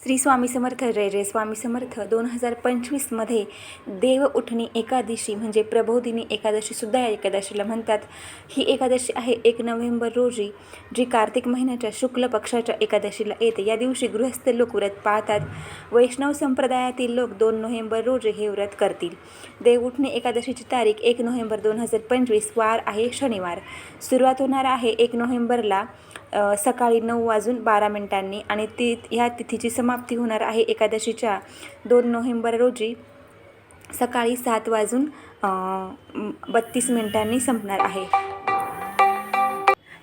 श्री स्वामी समर्थ जय जय स्वामी समर्थ 2025मध्ये देव उठणी एकादशी म्हणजे प्रबोधिनी एकादशीसुद्धा या एकादशीला म्हणतात. ही एकादशी आहे 1 नोव्हेंबर रोजी, जी कार्तिक महिन्याच्या शुक्ल पक्षाच्या एकादशीला येते. या दिवशी गृहस्थ लोक व्रत पाळतात. वैष्णव संप्रदायातील लोक 2 नोव्हेंबर रोजी हे व्रत करतील. देव उठणी एकादशीची तारीख 1 नोव्हेंबर 2025 वार आहे शनिवार. सुरुवात होणार आहे 1 नोव्हेंबरला सकाळी 9:12 आणि ह्या तिथीची समाप्ती होणार आहे एकादशीच्या 2 नोव्हेंबर रोजी सकाळी 7:32 संपणार आहे.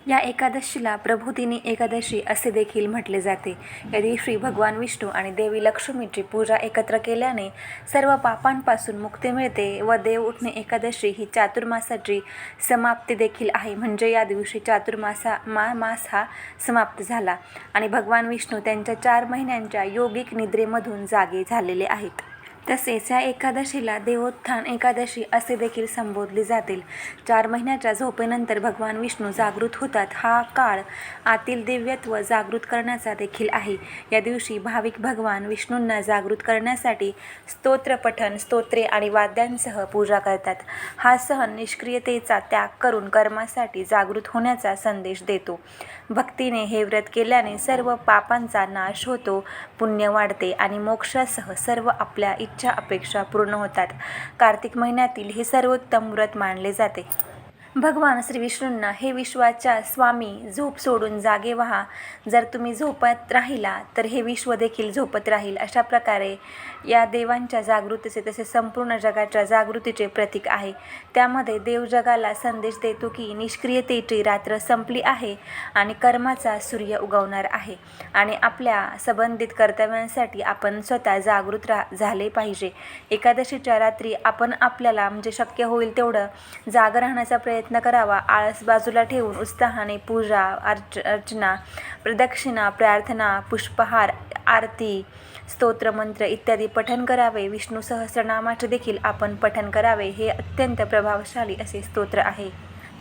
या एकादशीला प्रबोधिनी एकादशी असे देखील म्हटले जाते. या दिवशी भगवान विष्णू आणि देवी लक्ष्मीची पूजा एकत्र केल्याने सर्व पापांपासून मुक्ती मिळते व देव उठणे एकादशी ही चातुर्मासाची समाप्ती देखील आहे. म्हणजे या दिवशी मास हा समाप्त झाला आणि भगवान विष्णू त्यांच्या 4 महिन्यांच्या योगिक निद्रेमधून जागे झालेले आहेत. तसेच या एकादशीला देवोत्थान एकादशी असे देखील संबोधले जातील. 4 महिन्याच्या झोपेनंतर भगवान विष्णू जागृत होतात. हा काळ आतील दिव्यत्व जागृत करण्याचा देखील आहे. या दिवशी भाविक भगवान विष्णूंना जागृत करण्यासाठी स्तोत्रपठण, स्तोत्रे आणि वाद्यांसह पूजा करतात. हा सण निष्क्रियतेचा त्याग करून कर्मासाठी जागृत होण्याचा संदेश देतो. भक्तीने हे व्रत केल्याने सर्व पापांचा नाश होतो, पुण्य वाढते आणि मोक्षासह सर्व आपल्या इच्छा अपेक्षा पूर्ण होतात. कार्तिक महिन्यातील हे सर्वोत्तम व्रत मानले जाते. भगवान श्री विष्णूंना हे विश्वाच्या स्वामी, झोप सोडून जागे व्हा. जर तुम्ही झोपत राहिला तर हे विश्व देखील झोपत राहील. अशा प्रकारे या देवांच्या जागृतीचे तसे संपूर्ण जगाच्या जागृतीचे प्रतीक आहे. त्यामध्ये देव जगाला संदेश देतो की निष्क्रियतेची रात्र संपली आहे आणि कर्माचा सूर्य उगवणार आहे आणि आपल्या संबंधित कर्तव्यांसाठी आपण स्वतः जागृत झाले पाहिजे. एकादशीच्या रात्री आपण आपल्याला म्हणजे शक्य होईल तेवढं जाग राहण्याचा प्रयत्न करावा. आळस बाजूला ठेवून उत्साहाने पूजा अर्चना, प्रदक्षिणा, प्रार्थना, पुष्पहार, आरती, स्तोत्र, मंत्र इत्यादी पठण करावे. विष्णू सहस्रनामाचे देखील आपण पठण करावे. हे अत्यंत प्रभावशाली असे स्तोत्र आहे.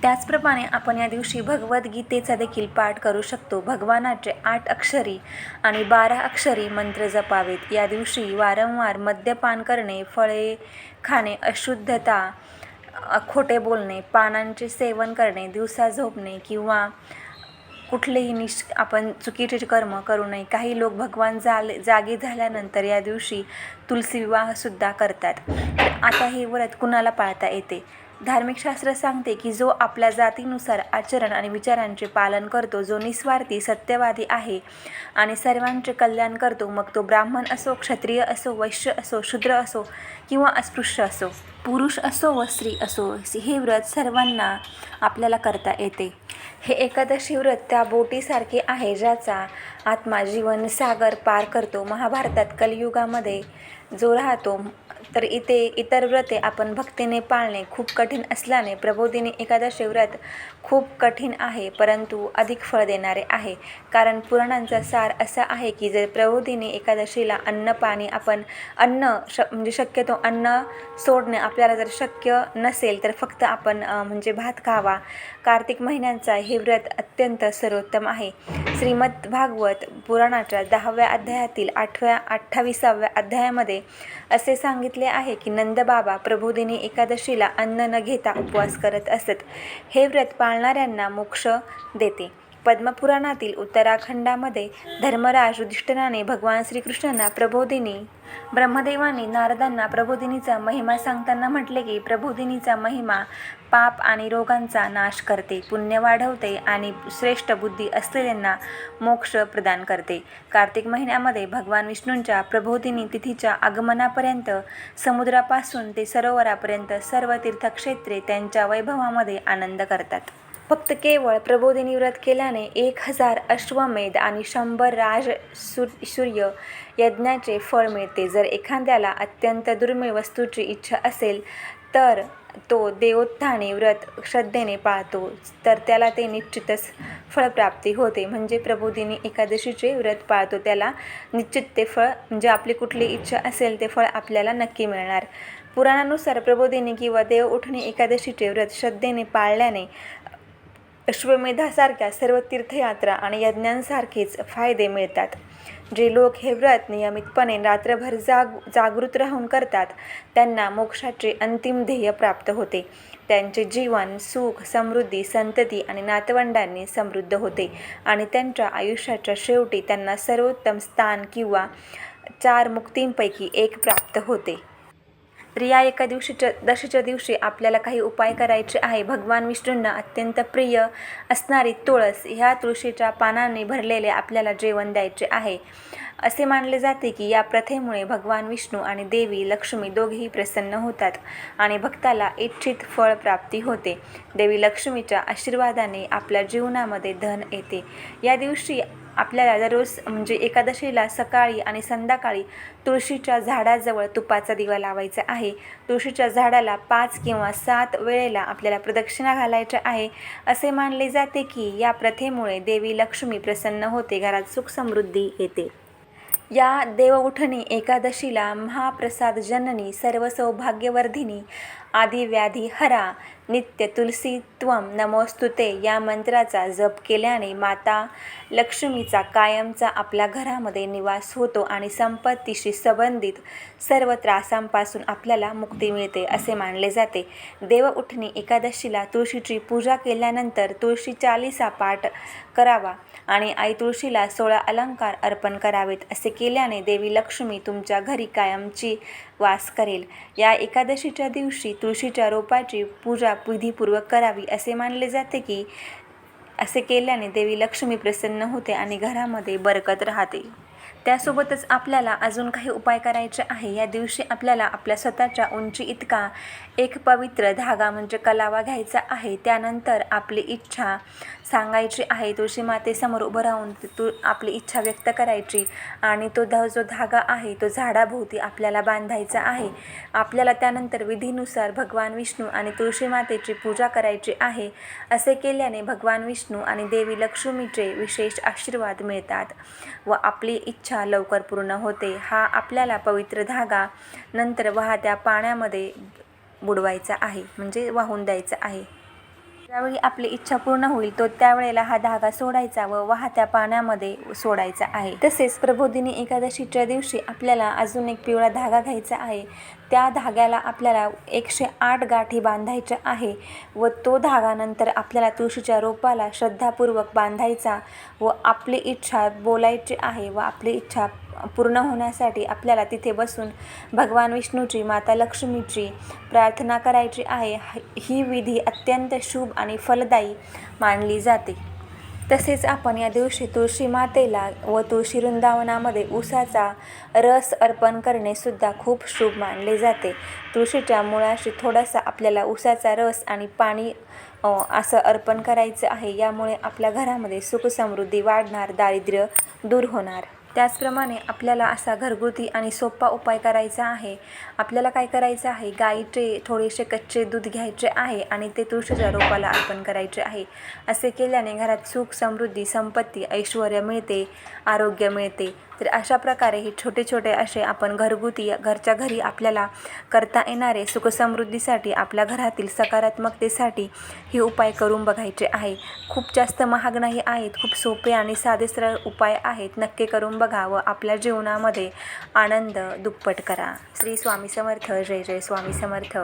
त्याचप्रमाणे आपण या दिवशी भगवद्गीतेचा देखील पाठ करू शकतो. भगवानाचे 8 अक्षरी आणि 12 अक्षरी मंत्र जपावेत. या दिवशी वारंवार मद्यपान करणे, फळे खाणे, अशुद्धता, खोटे बोलणे, पानांचे सेवन करणे, दिवसा झोपणे किंवा कुठलेही आपण चुकीचे कर्म करू नये. काही लोक भगवान जागे झाल्यानंतर या दिवशी तुलसी विवाहसुद्धा करतात. तर आता हे व्रत कुणाला पाळता येते? धार्मिक शास्त्र सांगते की जो आपल्या जातीनुसार आचरण आणि विचारांचे पालन करतो, जो निस्वार्थी सत्यवादी आहे आणि सर्वांचे कल्याण करतो, मग तो ब्राह्मण असो, क्षत्रिय असो, वैश्य असो, शूद्र असो किंवा अस्पृश्य असो, पुरुष असो व स्त्री असो, हे व्रत सर्वांना आपल्याला करता येते. हे एकादशी व्रत त्या बोटीसारखे आहे ज्याचा आत्मा जीवन सागर पार करतो. महाभारतात कलियुगामध्ये जो राहतो, तर इतर व्रते आपण भक्तीने पाळणे खूप कठीण असल्याने प्रबोधिनी एकादशी व्रत खूप कठीण आहे, परंतु अधिक फळ देणारे आहे. कारण पुराणांचा सार असा आहे की जर प्रबोधिनी एकादशीला म्हणजे शक्यतो अन्न सोडणे आपल्याला जर शक्य नसेल तर फक्त आपण म्हणजे भात खावा. कार्तिक महिन्यांचा हे व्रत अत्यंत सर्वोत्तम आहे. श्रीमद भागवत पुराणाच्या 10व्या अध्यायातील 28व्या अध्यायामध्ये असे सांगितले आहे की नंदबाबा प्रबोधिनी एकादशीला अन्न न घेता उपवास करत असत. हे व्रत पाळणाऱ्यांना मोक्ष देते. पद्मपुराणातील उत्तराखंडामध्ये धर्मराज युधिष्ठिराने भगवान श्रीकृष्णांना ब्रह्मदेवाने नारदांना प्रबोधिनीचा महिमा सांगताना म्हटले की प्रबोधिनीचा महिमा पाप आणि रोगांचा नाश करते, पुण्य वाढवते आणि श्रेष्ठ बुद्धी असलेल्यांना मोक्ष प्रदान करते. कार्तिक महिन्यामध्ये भगवान विष्णूंच्या प्रबोधिनी तिथीच्या आगमनापर्यंत समुद्रापासून ते सरोवरापर्यंत सर्व तीर्थक्षेत्रे त्यांच्या वैभवामध्ये आनंद करतात. फक्त केवळ प्रबोधिनी व्रत केल्याने 1000 अश्वमेध आणि 100 सूर्य यज्ञाचे फळ मिळते. जर एखाद्याला अत्यंत दुर्मिळ वस्तूची इच्छा असेल तर तो देवोत्थानी व्रत श्रद्धेने पाळतो, तर त्याला ते निश्चितच फळप्राप्ती होते. म्हणजे प्रबोधिनी एकादशीचे व्रत पाळतो त्याला निश्चित ते फळ, म्हणजे आपली कुठली इच्छा असेल ते फळ आपल्याला नक्की मिळणार. पुराणानुसार प्रबोधिनी किंवा देव उठणी एकादशीचे व्रत श्रद्धेने पाळल्याने अश्वमेधासारख्या सर्व तीर्थयात्रा आणि यज्ञांसारखेच फायदे मिळतात. जे लोक हे व्रत नियमितपणे रात्रभर जागृत राहून करतात त्यांना मोक्षाचे अंतिम ध्येय प्राप्त होते. त्यांचे जीवन सुख, समृद्धी, संतती आणि नातवंडांनी समृद्ध होते आणि त्यांच्या आयुष्याच्या शेवटी त्यांना सर्वोत्तम स्थान किंवा 4 मुक्तींपैकी एक प्राप्त होते. तर या एकादशीच्या दिवशी आपल्याला काही उपाय करायचे आहे. भगवान विष्णूंना अत्यंत प्रिय असणारी तुळस ह्या तुळशीच्या पानांनी भरलेले आपल्याला जेवण द्यायचे आहे. असे मानले जाते की या प्रथेमुळे भगवान विष्णू आणि देवी लक्ष्मी दोघेही प्रसन्न होतात आणि भक्ताला इच्छित फळ प्राप्ती होते. देवी लक्ष्मीच्या आशीर्वादाने आपल्या जीवनामध्ये धन येते. या दिवशी आपल्याला दररोज म्हणजे एकादशीला सकाळी आणि संध्याकाळी तुळशीच्या झाडाजवळ तुपाचा दिवा लावायचा आहे. तुळशीच्या झाडाला 5 किंवा 7 वेळेला आपल्याला प्रदक्षिणा घालायच्या आहे. असे मानले जाते की या प्रथेमुळे देवी लक्ष्मी प्रसन्न होते, घरात सुख समृद्धी येते. या देवउठणी एकादशीला महाप्रसाद जननी सर्व सौभाग्यवर्धिनी आदिव्याधी हरा नित्य तुलसी त्वं नमोस्तुते या मंत्राचा जप केल्याने माता लक्ष्मीचा कायमचा आपल्या घरामध्ये निवास होतो आणि संपत्तीशी संबंधित सर्व त्रासांपासून आपल्याला मुक्ती मिळते असे मानले जाते. देवउठणी एकादशीला तुळशीची पूजा केल्यानंतर तुळशी चालीसा पाठ करावा आणि आई तुळशीला 16 अलंकार अर्पण करावेत. असे केल्याने देवी लक्ष्मी तुमच्या घरी कायमची वास करेल. या एकादशीच्या दिवशी तुळशीच्या रोपाची पूजा विधीपूर्वक करावी. असे मानले जाते की असे केल्याने देवी लक्ष्मी प्रसन्न होते आणि घरामध्ये बरकत राहते. त्यासोबतच आपल्याला अजून काही उपाय करायचे आहे. या दिवशी आपल्याला आपल्या स्वतःच्या उंची इतका एक पवित्र धागा म्हणजे कलावा घ्यायचा आहे. त्यानंतर आपली इच्छा सांगायची आहे. तुळशी मातेसमोर उभं राहून आपली इच्छा व्यक्त करायची आणि तो जो धागा आहे तो झाडाभोवती आपल्याला बांधायचा आहे. आपल्याला त्यानंतर विधीनुसार भगवान विष्णू आणि तुळशी मातेची पूजा करायची आहे. असे केल्याने भगवान विष्णू आणि देवी लक्ष्मीचे विशेष आशीर्वाद मिळतात व आपली इच्छा लवकर पूर्ण होते. हा आपल्याला पवित्र धागा नंतर वाहत्या पाण्यामध्ये बुडवायचा आहे म्हणजे वाहून द्यायचा आहे. ज्यावेळी आपली इच्छा पूर्ण होईल तो त्यावेळेला हा धागा सोडायचा व वाहत्या पाण्यामध्ये सोडायचा आहे. तसेच प्रबोधिनी एकादशीच्या दिवशी आपल्याला अजून एक पिवळा धागा घ्यायचा आहे. त्या धाग्याला आपल्याला 108 गाठी बांधायच्या आहे व तो धागा नंतर आपल्याला तुळशीच्या रोपाला श्रद्धापूर्वक बांधायचा व आपली इच्छा बोलायची आहे व आपली इच्छा पूर्ण होण्यासाठी आपल्याला तिथे बसून भगवान विष्णूची, माता लक्ष्मीची प्रार्थना करायची आहे. ही विधी अत्यंत शुभ आणि फलदायी मानली जाते. तसेच आपण या दिवशी तुळशी मातेला व तुळशी वृंदावनामध्ये उसाचा रस अर्पण करणे सुद्धा खूप शुभ मानले जाते. तुळशीच्या मुळाशी थोडासा आपल्याला उसाचा रस आणि पाणी असं अर्पण करायचं आहे. यामुळे आपल्या घरामध्ये सुख समृद्धी वाढणार, दारिद्र्य दूर होणार. त्याचप्रमाणे आपल्याला असा घरगुती आणि सोपा उपाय करायचा आहे. आपल्याला काय करायचं आहे, गाईचे थोडेसे कच्चे दूध घ्यायचे आहे आणि ते तुळशीच्या रोपाला अर्पण करायचे आहे. असे केल्याने घरात सुख समृद्धी, संपत्ती, ऐश्वर्य मिळते, आरोग्य मिळते. तर अशा प्रकारे हे छोटे छोटे असे आपण घरगुती घरच्या घरी आपल्याला करता येणारे सुखसमृद्धीसाठी, आपल्या घरातील सकारात्मकतेसाठी हे उपाय करून बघायचे आहे. खूप जास्त महाग नाही आहेत, खूप सोपे आणि साधे सरळ उपाय आहेत. नक्की करून बघा व आपल्या जीवनामध्ये आनंद दुप्पट करा. श्री स्वामी समर्थ. जय जय स्वामी समर्थ.